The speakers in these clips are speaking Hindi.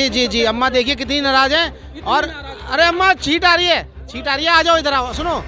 जी जी जी, अम्मा देखिए कितनी नाराज है। और अरे अम्मा छींट आ रही है, छींट आ रही है, आ जाओ इधर आओ। सुनो,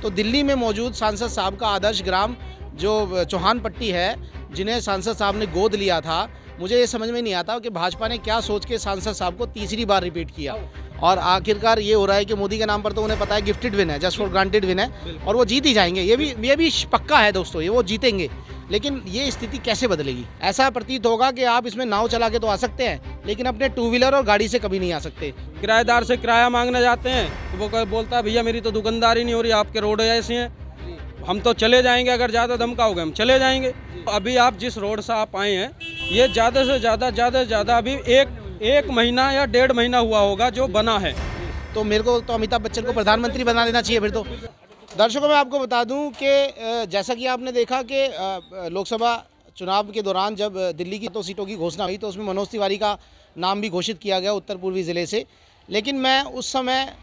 तो दिल्ली में मौजूद सांसद साहब का आदर्श ग्राम जो चौहान पट्टी है, जिन्हें सांसद साहब ने गोद लिया था, मुझे ये समझ में नहीं आता कि भाजपा ने क्या सोच के सांसद साहब को तीसरी बार रिपीट किया। और आखिरकार ये हो रहा है कि मोदी के नाम पर तो उन्हें पता है गिफ्टेड विन है, जस्ट फॉर ग्रांटेड विन है, और वो जीत ही जाएंगे। ये भी पक्का है दोस्तों, ये वो जीतेंगे। लेकिन ये स्थिति कैसे बदलेगी? ऐसा प्रतीत होगा कि आप इसमें नाव चला के तो आ सकते हैं, लेकिन अपने टू व्हीलर और गाड़ी से कभी नहीं आ सकते। किराएदार से किराया मांगने जाते हैं तो वो बोलता है भैया मेरी तो दुकानदारी नहीं हो रही, आपके रोड ऐसे हैं, हम तो चले जाएंगे, अगर ज़्यादा धमकाओगे हम चले जाएंगे। अभी आप जिस रोड से आप आए हैं, ये ज़्यादा से ज़्यादा अभी एक महीना या 1.5 महीना हुआ होगा जो बना है। तो मेरे को तो अमिताभ बच्चन को प्रधानमंत्री बना देना चाहिए फिर तो। दर्शकों, मैं आपको बता दूं कि जैसा कि आपने देखा कि लोकसभा चुनाव के दौरान जब दिल्ली की 2 सीटों की घोषणा हुई तो उसमें मनोज तिवारी का नाम भी घोषित किया गया उत्तर पूर्वी ज़िले से। लेकिन मैं उस समय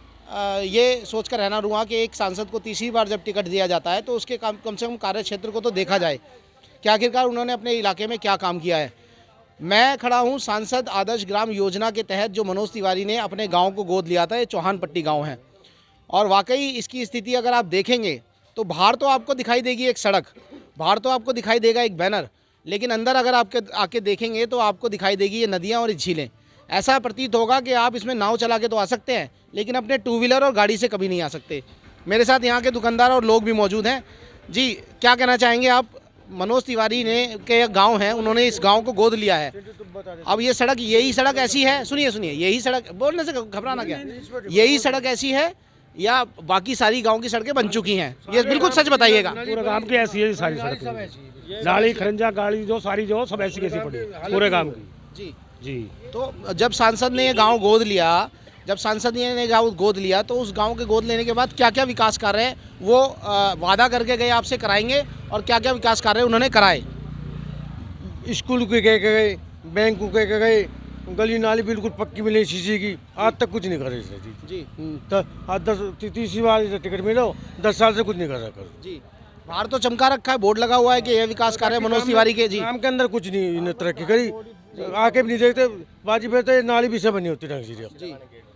ये सोच कर रहना रहूँगा कि एक सांसद को तीसरी बार जब टिकट दिया जाता है तो उसके कम से कम कार्य क्षेत्र को तो देखा जाए कि आखिरकार उन्होंने अपने इलाके में क्या काम किया है। मैं खड़ा हूँ सांसद आदर्श ग्राम योजना के तहत जो मनोज तिवारी ने अपने गांव को गोद लिया था। ये चौहान पट्टी गांव है और वाकई इसकी स्थिति अगर आप देखेंगे तो बाहर तो आपको दिखाई देगी एक सड़क, बाहर तो आपको दिखाई देगा एक बैनर, लेकिन अंदर अगर आपके आके देखेंगे तो आपको दिखाई देगी ये नदियाँ और झीलें। ऐसा प्रतीत होगा कि आप इसमें नाव चला के तो आ सकते हैं, लेकिन अपने टू व्हीलर और गाड़ी से कभी नहीं आ सकते। मेरे साथ यहाँ के दुकानदार और लोग भी मौजूद हैं। जी, क्या कहना चाहेंगे आप? मनोज तिवारी ने के गांव है, उन्होंने इस गांव को गोद लिया है। अब ये सड़क, यही सड़क ऐसी है, सुनिए यही सड़क, बोलने से घबराना क्या, यही सड़क ऐसी है या बाकी सारी गांव की सड़कें बन चुकी हैं? ये बिल्कुल सच बताइएगा। पूरे गांव की ऐसी है सारी सड़कें, नाली खरंजा गाड़ी जो सारी जो सब ऐसी कैसी पड़ी पूरे गांव की। जी जी। तो जब सांसद ने ये गाँव गोद लिया, जब सांसद ने गाँव गोद लिया तो उस गांव के गोद लेने के बाद क्या क्या विकास कार्य है वो वादा करके गए आपसे कराएंगे, और क्या क्या विकास कार्य उन्होंने कराए? स्कूल के कह के गए, बैंक को कह के गए, गली नाली बिल्कुल पक्की मिली शीशी की, आज तक कुछ नहीं करे सर जी। तो आज 30 बार टिकट मिलो, 10 साल से कुछ नहीं कर रहा कर जी। बाहर तो चमका रखा है, बोर्ड लगा हुआ है कि यह विकास कार्य मनोज तिवारी के। जी, काम के अंदर कुछ नहीं इन्हें तरक्की करी, आके भी नहीं देखते, बाजी पे तो नाली भी सब बनी होती ढंग से जी।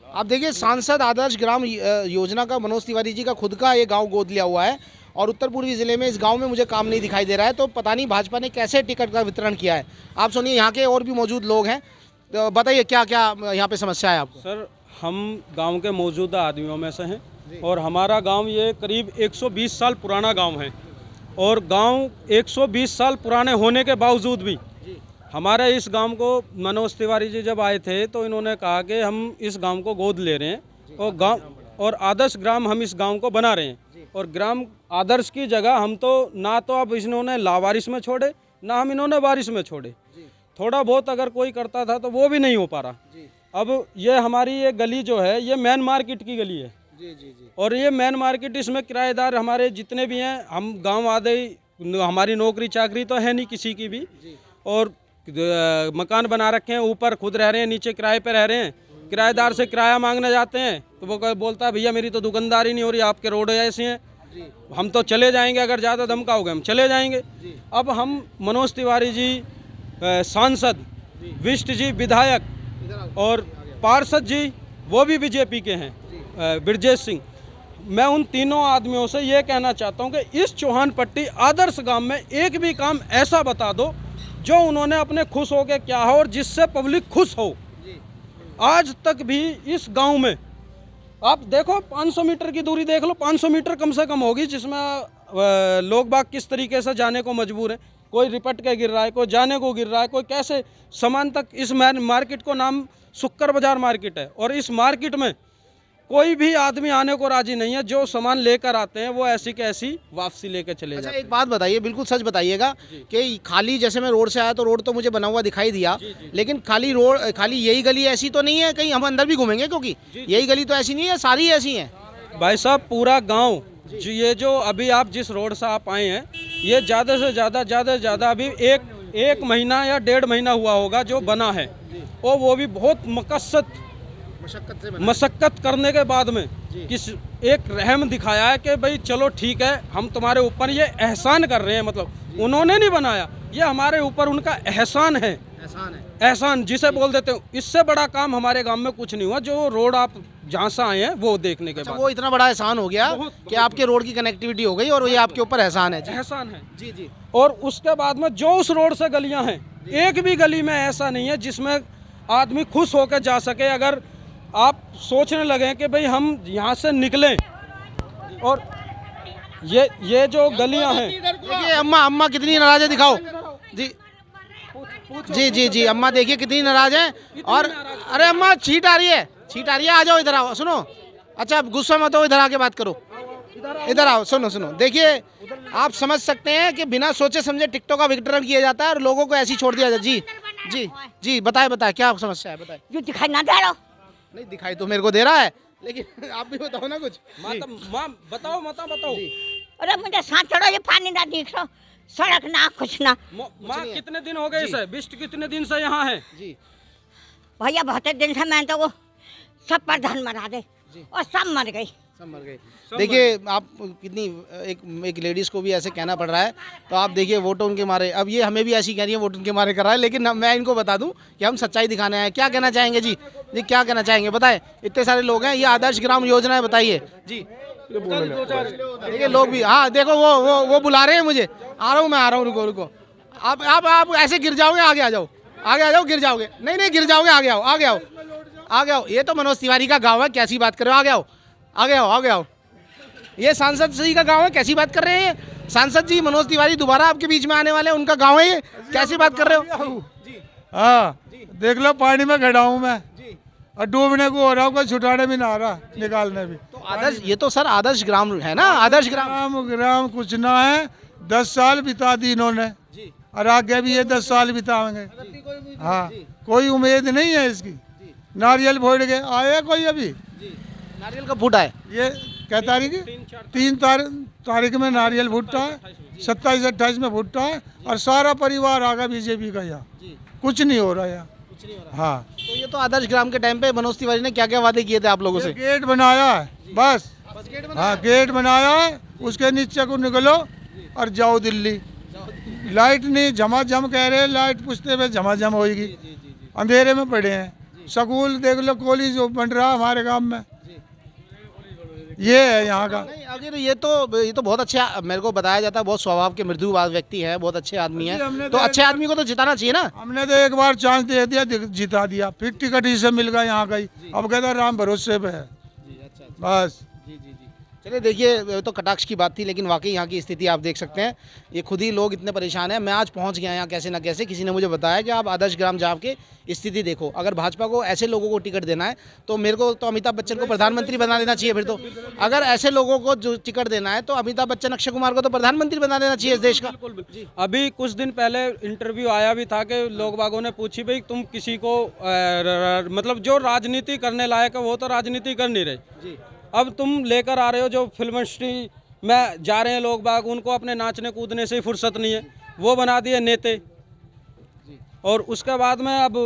आप देखिए, सांसद आदर्श ग्राम योजना का मनोज तिवारी जी का खुद का ये गांव गोद लिया हुआ है और उत्तर पूर्वी ज़िले में इस गांव में मुझे काम नहीं दिखाई दे रहा है। तो पता नहीं भाजपा ने कैसे टिकट का वितरण किया है। आप सुनिए, यहाँ के और भी मौजूद लोग हैं, तो बताइए क्या क्या यहाँ पे समस्या है आपको? सर, हम गांव के मौजूदा आदमियों में से हैं और हमारा गांव ये करीब 120 साल पुराना गांव है और गांव 120 साल पुराने होने के बावजूद भी हमारे इस गांव को मनोज तिवारी जी जब आए थे तो इन्होंने कहा कि हम इस गांव को गोद ले रहे हैं और गांव और आदर्श ग्राम हम इस गांव को बना रहे हैं। और ग्राम आदर्श की जगह हम तो ना तो अब इन्होंने लावारिस में छोड़े, ना हम इन्होंने वारिस में छोड़े। थोड़ा बहुत अगर कोई करता था तो वो भी नहीं हो पा रहा। अब ये हमारी ये गली जो है ये मेन मार्केट की गली है और ये मेन मार्केट, इसमें किराएदार हमारे जितने भी हैं, हम गाँव आधे, हमारी नौकरी चाकरी तो है नहीं किसी की भी, और मकान बना रखे हैं, ऊपर खुद रह रहे हैं, नीचे किराए पे रह रहे हैं। किराएदार से किराया मांगने जाते हैं तो वो बोलता है भैया मेरी तो दुकानदारी नहीं हो रही, आपके रोड ऐसे हैं, हम तो चले जाएंगे, अगर ज़्यादा धमकाओगे हम चले जाएंगे। अब हम मनोज तिवारी जी सांसद, विष्ट जी विधायक और पार्षद जी वो भी बीजेपी के हैं, ब्रजेश सिंह, मैं उन तीनों आदमियों से ये कहना चाहता हूँ कि इस चौहान पट्टी आदर्श गांव में एक भी काम ऐसा बता दो जो उन्होंने अपने खुश हो के क्या हो और जिससे पब्लिक खुश हो। आज तक भी इस गांव में आप देखो 500 मीटर की दूरी देख लो, 500 मीटर कम से कम होगी, जिसमें लोग बाग किस तरीके से जाने को मजबूर है। कोई रिपट के गिर रहा है, कोई जाने को गिर रहा है, कोई कैसे सामान तक। इस मार्केट को नाम शुक्र बाजार मार्केट है और इस मार्केट में कोई भी आदमी आने को राजी नहीं है। जो सामान लेकर आते हैं वो ऐसी के ऐसी वापसी लेकर चले जाते हैं। एक बात बताइए, बिल्कुल सच बताइएगा कि खाली, जैसे मैं रोड से आया तो रोड तो मुझे बना हुआ दिखाई दिया, लेकिन खाली रोड, खाली यही गली ऐसी तो नहीं है, कहीं हम अंदर भी घूमेंगे, क्योंकि यही गली तो ऐसी नहीं है, सारी ऐसी हैं। भाई साहब, पूरा गाँव ये जो अभी आप जिस रोड से आप आए हैं, ये ज़्यादा से ज़्यादा अभी एक महीना या 1.5 महीना हुआ होगा जो बना है, और वो भी बहुत मशक्कत करने के बाद में किस एक रहम दिखाया है कि भाई चलो ठीक है, हम तुम्हारे ऊपर ये एहसान कर रहे हैं। मतलब उन्होंने नहीं बनाया, ये हमारे ऊपर उनका एहसान है। एहसान है। एहसान जिसे बोल देते हो, इससे बड़ा काम हमारे गांव में कुछ नहीं हुआ। जो रोड आप जहाँ से आए हैं वो देखने के अच्छा, बाद वो इतना बड़ा एहसान हो गया बहुत- कि आपके रोड की कनेक्टिविटी हो गई और ये आपके ऊपर एहसान है। जी एहसान है। जी जी और उसके बाद में जो उस रोड से गलियां हैं, एक भी गली में ऐसा नहीं है जिसमें आदमी खुश होकर जा सके। अगर आप सोचने लगे कि भाई हम यहाँ से निकलें, और ये जो गलियां हैं, देखिए अम्मा कितनी नाराज है, दिखाओ जी जी जी जी अम्मा देखिए कितनी नाराज है। और अरे अम्मा छींट आ रही है, छींट आ रही है, आ जाओ इधर आओ, सुनो। अच्छा गुस्सा मत हो, इधर आके बात करो, इधर आओ, सुनो सुनो। देखिए आप समझ सकते हैं कि बिना सोचे समझे टिकटॉक का विड्रॉल किया जाता है और लोगों को ऐसे ही छोड़ दिया जाता है। जी जी जी बताए क्या समस्या है, बताए। जो दिखाई ना दे रहा नहीं दिखाई तो मेरे को दे रहा है, लेकिन आप भी बताओ ना कुछ। माँ बताओ बताओ। अरे मुझे साथ चढ़ो, ये पानी ना दिख रहा, सड़क ना कुछ ना। माँ कितने दिन हो गए इसे? बिस्ट कितने दिन से यहाँ है? जी भैया बहुत दिन से मैं तो वो सब प्रधान मरा दे और सब मर गई। सब मर गए। देखिए आप कितनी एक लेडीज को भी ऐसे कहना पड़ रहा है, तो आप देखिए वोटों उनके मारे। अब ये हमें भी ऐसी कह रही है वोट उनके मारे कर रहा है, लेकिन मैं इनको बता दूं कि हम सच्चाई दिखाने आए। क्या कहना चाहेंगे जी? जी क्या कहना चाहेंगे, बताएं। इतने सारे लोग हैं, ये आदर्श ग्राम योजना है, बताइए जी। देखिए लोग भी, हाँ देखो वो बुला रहे हैं मुझे, आ रहा हूँ मैं, आ रहा हूँ, रुको। आप ऐसे गिर जाओगे, आगे आ जाओ, गिर जाओगे। नहीं गिर जाओगे, आगे आओ। ये तो मनोज तिवारी का गाँव है, कैसी बात कर रहे हो, आगे आओ। ये सांसद जी का गांव है, कैसी बात कर रहे हैं? सांसद जी मनोज तिवारी दोबारा आपके बीच में आने वाले हैं, उनका गांव है ये, कैसी बात कर रहे हो? हाँ देख लो, पानी में खड़ा हूँ मैं और डूबने को हो रहा हूँ, कोई छुटाने भी ना आ रहा, निकालने भी। तो आदर्श, ये तो सर आदर्श ग्राम है ना, आदर्श ग्राम। ग्राम कुछ ना है, 10 साल बिता दी इन्होंने और आगे भी ये 10 साल बिताएंगे। हाँ कोई उम्मीद नहीं है इसकी। नारियल फोड़ गए, आया कोई अभी? नारियल का फूटा है ये क्या तारीख है? 3 तारीख में नारियल फूटता है, 27-28 में फूटता है और सारा परिवार आगा बीजेपी का। यहाँ कुछ नहीं हो रहा यहाँ। हाँ तो ये तो आदर्श ग्राम के टाइम पे मनोज तिवारी ने क्या क्या वादे किए थे आप लोगों से? गेट बनाया है बस। हाँ गेट बनाया है, उसके नीचे को निकलो और जाओ दिल्ली। लाइट नहीं, झमाझम कह रहे हैं, लाइट पूछते हुए झमाझम होगी, अंधेरे में पड़े हैं। स्कूल देख लो, कॉलेज जो बन रहा है हमारे गांव में, ये है यहाँ का। नहीं अगर ये तो बहुत अच्छा, मेरे को बताया जाता है बहुत स्वभाव के मृदु व्यक्ति है, बहुत अच्छे आदमी है, तो अच्छे आदमी को तो जिताना चाहिए ना। हमने तो एक बार चांस दे दिया, जिता दिया, फिर टिकट ही से मिल गया यहाँ का ही। अब कहता राम भरोसे पे है बस। चलिए देखिए, ये तो कटाक्ष की बात थी, लेकिन वाकई यहाँ की स्थिति आप देख सकते हैं। ये खुद ही लोग इतने परेशान हैं। मैं आज पहुँच गया यहाँ कैसे ना कैसे, किसी ने मुझे बताया कि आप आदर्श ग्राम जाके स्थिति देखो। अगर भाजपा को ऐसे लोगों को टिकट देना है तो मेरे को तो अमिताभ बच्चन को प्रधानमंत्री बना देना चाहिए। फिर तो अगर ऐसे लोगों को जो टिकट देना है तो अमिताभ बच्चन, अक्षय कुमार को तो प्रधानमंत्री बना देना चाहिए इस देश का। अभी कुछ दिन पहले इंटरव्यू आया भी था कि लोग बागों ने पूछी भाई तुम किसी को मतलब जो राजनीति करने लायक है वो तो राजनीति कर नहीं रहे, अब तुम लेकर आ रहे हो जो फिल्म इंडस्ट्री में जा रहे हैं लोग बाग, उनको अपने नाचने कूदने से ही फुर्सत नहीं है, वो बना दिए नेते। और उसके बाद में अब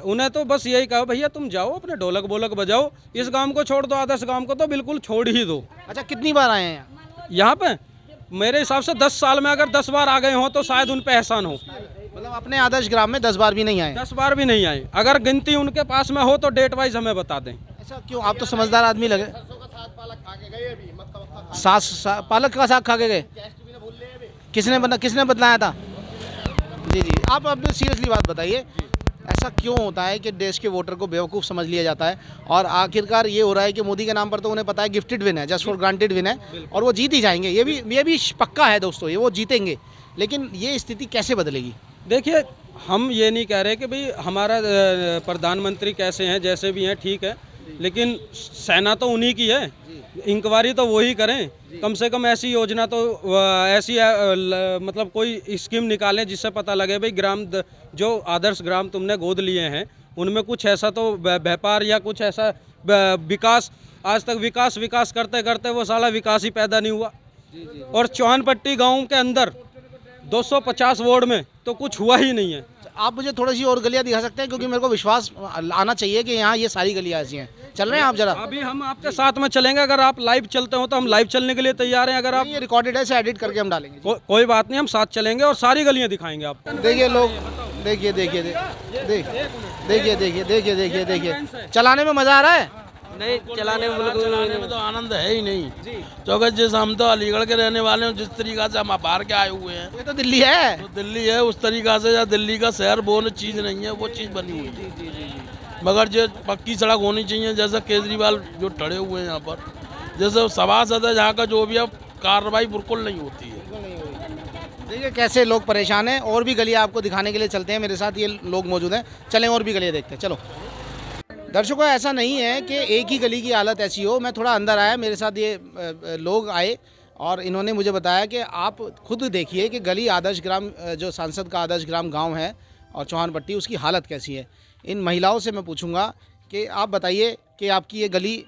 उन्हें तो बस यही कहा भैया तुम जाओ अपने ढोलक बोलक बजाओ, इस गांव को छोड़ दो, आदर्श गांव को तो बिल्कुल छोड़ ही दो। अच्छा कितनी बार आए हैं यहाँ पे? मेरे हिसाब से 10 साल में अगर 10 बार आ गए हो तो शायद उन पे एहसान हो। मतलब अपने आदर्श ग्राम में 10 बार भी नहीं आए? 10 बार भी नहीं आए। अगर गिनती उनके पास में हो तो डेट वाइज हमें बता दें। ऐसा क्यों? आप तो समझदार आदमी लगे। पालक का साग खा के गए? किसने बतलाया था? जी आप अब सीरियसली बात बताइए, ऐसा क्यों होता है कि देश के वोटर को बेवकूफ़ समझ लिया जाता है और आखिरकार ये हो रहा है कि मोदी के नाम पर तो उन्हें पता है गिफ्टेड विन है, जस्ट फॉर ग्रांटेड विन है और वो जीत ही जाएंगे। ये भी पक्का है दोस्तों, ये वो जीतेंगे। लेकिन ये स्थिति कैसे बदलेगी? देखिए हम ये नहीं कह रहे कि भाई हमारा प्रधानमंत्री कैसे हैं, जैसे भी हैं ठीक है, लेकिन सेना तो उन्हीं की है, इंक्वायरी तो वही करें। कम से कम ऐसी योजना तो ऐसी मतलब कोई स्कीम निकालें जिससे पता लगे भाई ग्राम जो आदर्श ग्राम तुमने गोद लिए हैं उनमें कुछ ऐसा तो व्यापार या कुछ ऐसा विकास, आज तक विकास करते करते वो साला विकास ही पैदा नहीं हुआ। और चौहानपट्टी गांव के अंदर 250 वार्ड में तो कुछ हुआ ही नहीं है। आप मुझे थोड़ी सी और गलियां दिखा सकते हैं, क्योंकि मेरे को विश्वास आना चाहिए कि यहाँ ये सारी गलियां ऐसी हैं। चल रहे हैं आप जरा? अभी हम आपके साथ में चलेंगे, अगर आप लाइव चलते हो तो हम लाइव चलने के लिए तैयार हैं। अगर आप ये रिकॉर्डेड है, इसे एडिट करके हम डालेंगे। कोई बात नहीं, हम साथ चलेंगे और सारी गलियां दिखाएंगे आपको। देखिए लोग देखिए देखिए देखिए देखिए देखिए चलाने में मजा आ रहा है। नहीं चलाने में बिल्कुल चलाने में तो आनंद है ही नहीं, क्योंकि जैसे हम तो अलीगढ़ के रहने वाले हैं, जिस तरीका से हम बाहर के आए हुए हैं, ये तो दिल्ली है। तो दिल्ली है उस तरीका से, या दिल्ली का शहर वो चीज़ नहीं है, वो चीज़ बनी हुई है। मगर जो पक्की सड़क होनी चाहिए, जैसे केजरीवाल जो ठड़े हुए हैं यहाँ पर, जैसे सभासद है जहाँ का, जो भी अब कार्रवाई बिल्कुल नहीं होती है। देखिए कैसे लोग परेशान हैं। और भी गलियाँ आपको दिखाने के लिए चलते हैं, मेरे साथ ये लोग मौजूद हैं, चलें और भी गलियाँ देखते हैं, चलो। दर्शकों ऐसा नहीं है कि एक ही गली की हालत ऐसी हो। मैं थोड़ा अंदर आया, मेरे साथ ये लोग आए और इन्होंने मुझे बताया कि आप खुद देखिए कि गली आदर्श ग्राम, जो सांसद का आदर्श ग्राम गांव है और चौहान पट्टी, उसकी हालत कैसी है। इन महिलाओं से मैं पूछूंगा कि आप बताइए कि आपकी ये गली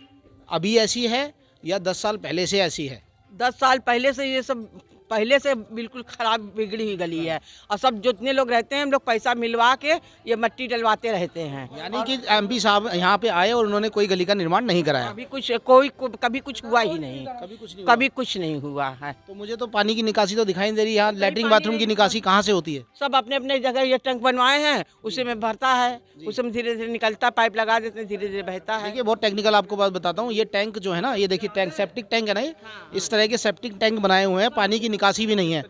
अभी ऐसी है या 10 साल पहले से ऐसी है। 10 साल पहले से ये सब पहले से बिल्कुल खराब बिगड़ी हुई गली है, और सब जितने लोग रहते हैं हम लोग पैसा मिलवा के ये मिट्टी डलवाते रहते हैं। यानी कि एमपी साहब यहाँ पे आए और उन्होंने कोई गली का निर्माण नहीं कराया। कभी कुछ कभी कुछ हुआ ही नहीं, कभी कुछ नहीं हुआ है। तो मुझे तो पानी की निकासी तो दिखाई नहीं दे रही। यहाँ लैट्रिन बाथरूम की निकासी कहाँ से होती है? सब अपने अपने जगह ये टैंक बनवाए हैं, उसी में भरता है, उसी में धीरे धीरे निकलता, पाइप लगा देते हैं, धीरे धीरे बहता है। देखिए बहुत टेक्निकल आपको बात बताता हूँ। ये टैंक जो है ना, ये देखिए टैंक, सेप्टिक टैंक है ना, इस तरह के सेप्टिक टैंक बनाए हुए हैं, पानी की निकासी भी नहीं है।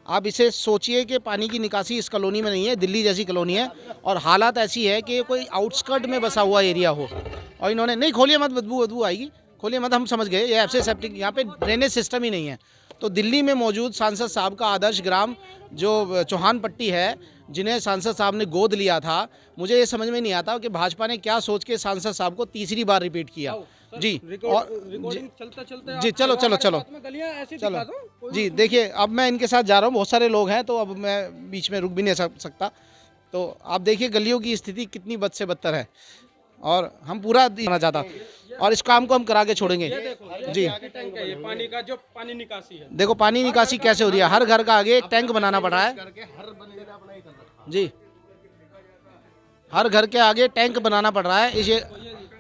आप इसे सोचिए कि पानी की निकासी इस कॉलोनी में नहीं है, दिल्ली जैसी कॉलोनी है, और हालात ऐसी है कि कोई आउटस्कर्ट में बसा हुआ एरिया हो। और इन्होंने, नहीं खोलिए मत, बदबू आएगी, खोलिए मत, हम समझ गए, ये ऐसे सेप्टिक, यहाँ पे ड्रेनेज सिस्टम ही नहीं है। तो दिल्ली में मौजूद सांसद साहब का आदर्श ग्राम जो चौहान पट्टी है, जिन्हें सांसद साहब ने गोद लिया था, मुझे ये समझ में नहीं आता कि भाजपा ने क्या सोच के सांसद साहब को तीसरी बार रिपीट किया। जी और जी चलो चलो चलो चलो जी, देखिए अब मैं इनके साथ जा रहा हूँ, बहुत सारे लोग हैं तो अब मैं बीच में रुक भी नहीं सकता। तो आप देखिए गलियों की स्थिति कितनी बद से बदतर है, और हम पूरा देना चाहता, और इस काम को हम करा के छोड़ेंगे। जी ये पानी का जो पानी निकासी है, देखो पानी निकासी कैसे हो रही है, हर घर का आगे एक टैंक बनाना पड़ रहा है। जी हर घर के आगे टैंक बनाना पड़ रहा है इसे,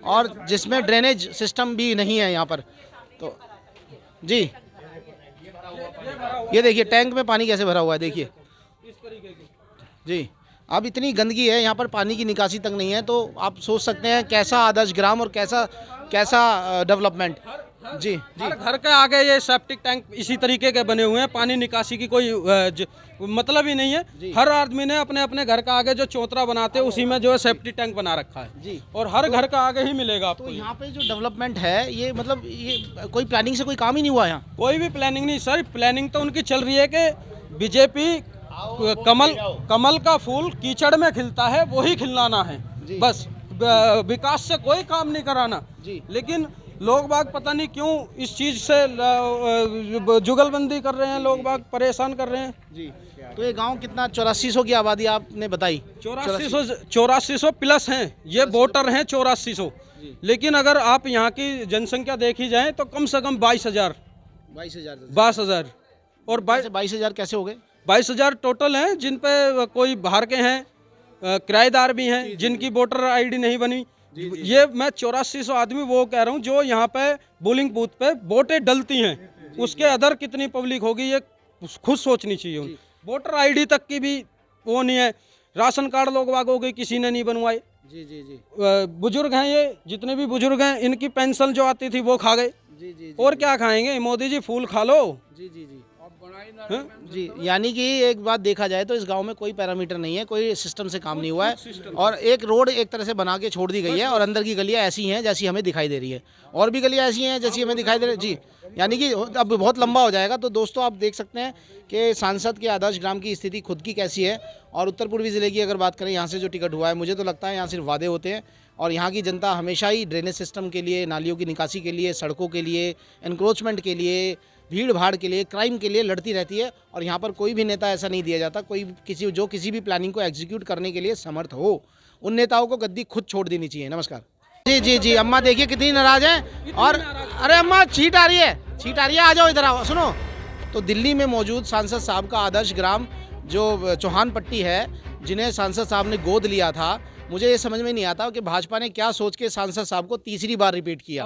और जिसमें ड्रेनेज सिस्टम भी नहीं है यहाँ पर। तो जी ये देखिए टैंक में पानी कैसे भरा हुआ है, देखिए जी। अब इतनी गंदगी है यहाँ पर, पानी की निकासी तक नहीं है, तो आप सोच सकते हैं कैसा आदर्श ग्राम और कैसा डेवलपमेंट। जी जी घर के आगे ये सेप्टिक टैंक इसी तरीके के बने हुए हैं, पानी निकासी की कोई मतलब ही नहीं है। हर आदमी ने अपने अपने घर का आगे जो चौतरा बनाते हैं उसी में जो है सेप्टिक टैंक बना रखा है जी, और हर घर का आगे ही मिलेगा आपको। तो यहाँ पे जो डेवलपमेंट है ये मतलब ये कोई प्लानिंग से कोई काम ही नहीं हुआ यहाँ। कोई भी प्लानिंग नहीं सर, प्लानिंग तो उनकी चल रही है कि बीजेपी कमल का फूल कीचड़ में खिलता है, वही खिलाना है बस, विकास से कोई काम नहीं कराना जी। लेकिन लोग बाग पता नहीं क्यों इस चीज से जुगलबंदी कर रहे हैं, लोग बाग परेशान कर रहे हैं जी। तो ये गांव कितना, 8400 की आबादी आपने बताई, 8400 प्लस हैं, ये वोटर हैं 8400, लेकिन अगर आप यहाँ की जनसंख्या देखी जाए तो कम से कम 22,000 और 22,000 कैसे हो गए? 22,000 टोटल हैं, जिन पे कोई बाहर के हैं, किराएदार भी हैं, जिनकी वोटर आईडी नहीं बनी। ये मैं 8400 आदमी वो कह रहा हूँ जो यहाँ पे पोलिंग बूथ पे वोटें डलती हैं, उसके अदर कितनी पब्लिक होगी ये खुद सोचनी चाहिए। वोटर आईडी तक की भी वो नहीं है, राशन कार्ड लोग बागों के किसी ने नहीं बनवाए। जी जी जी बुजुर्ग हैं, ये जितने भी बुजुर्ग हैं इनकी पेंशन जो आती थी वो खा गए। जी जी और क्या खाएंगे? मोदी जी फूल खा लो। जी जी जी जी, यानी कि एक बात देखा जाए तो इस गांव में कोई पैरामीटर नहीं है, कोई सिस्टम से काम नहीं हुआ है, और एक रोड एक तरह से बना के छोड़ दी गई है, और अंदर की गलियां ऐसी हैं जैसी हमें दिखाई दे रही है, और भी गलियां ऐसी हैं जैसी हमें दिखाई दे रही है जी। यानी कि अब बहुत लंबा हो जाएगा। तो दोस्तों आप देख सकते हैं कि सांसद के आदर्श ग्राम की स्थिति खुद की कैसी है, और उत्तर पूर्वी ज़िले की अगर बात करें, यहाँ से जो टिकट हुआ है, मुझे तो लगता है यहाँ सिर्फ वादे होते हैं, और यहाँ की जनता हमेशा ही ड्रेनेज सिस्टम के लिए, नालियों की निकासी के लिए, सड़कों के लिए, एनक्रोचमेंट के लिए, भीड़ भाड़ के लिए, क्राइम के लिए लड़ती रहती है, और यहाँ पर कोई भी नेता ऐसा नहीं दिया जाता, कोई किसी भी प्लानिंग को एग्जीक्यूट करने के लिए समर्थ हो। उन नेताओं को गद्दी खुद छोड़ देनी चाहिए। नमस्कार। जी जी जी, अम्मा देखिए कितनी नाराज है, और अरे अम्मा छींट आ रही है, आ जाओ इधर आओ, सुनो। तो दिल्ली में मौजूद सांसद साहब का आदर्श ग्राम जो चौहान पट्टी है, जिन्हें सांसद साहब ने गोद लिया था, मुझे ये समझ में नहीं आता कि भाजपा ने क्या सोच के सांसद साहब को तीसरी बार रिपीट किया।